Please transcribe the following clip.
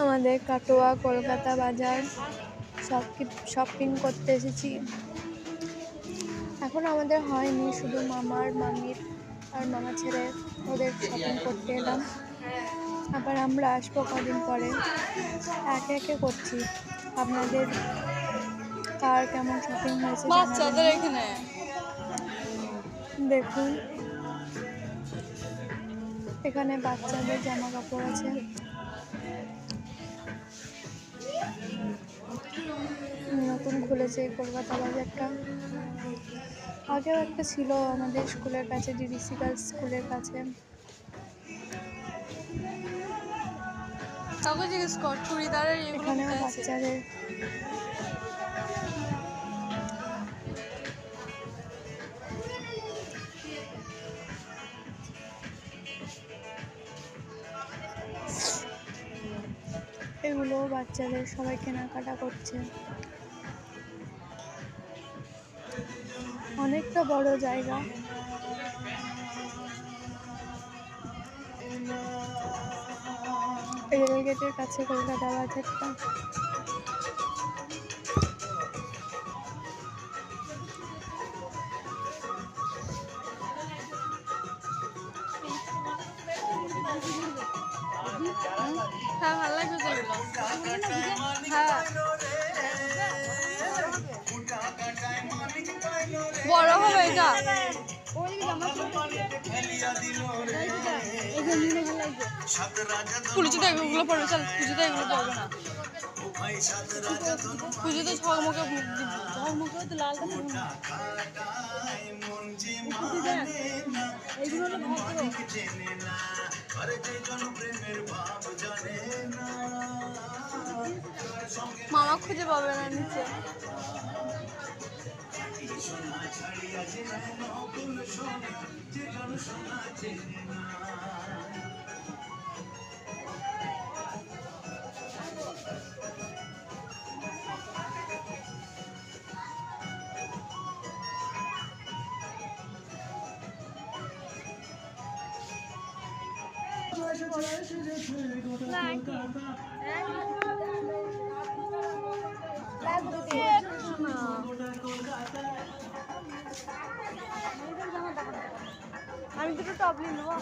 আমাদের কাটোয়া কলকাতা বাজার শপিং করতে এসেছি। এখন আমাদের হয়নি, শুধু মামার মামির আর মামা ছেড়ে ওদের শপিং করতে এলাম। আবার আমরা আসবো কদিন পরে। একে একে করছি। আপনাদের কার কেমন শপিং হয়েছে বাচ্চাদের এখানে দেখুন, এখানে বাচ্চাদের জামা কাপড় আছে। নতুন খুলেছে কলকাতা বাজারটা। আগেও একটা ছিল আমাদের স্কুলের কাছে, ডিডিসি গার্লস স্কুলের কাছে। এখানেও বাচ্চাদের এগুলো বাচ্চাদের সবাই কেনাকাটা করছে। অনেকটা বড় জায়গা। রেল গেটের কাছে কলকাতা বাজারটা। হ্যাঁ, ভালো লাগবে তো এগুলো। হ্যাঁ, বড় হবে এটা। পুজোতে এগুলো পড়বে, চল পুজোতে এগুলো পড়বে না। পুজোতে ঝকমকে ঝকমকে তো লালটা মামা খুঁজে পাবে না নিচে। আমি দুটো টপ নিয়ে নেবো।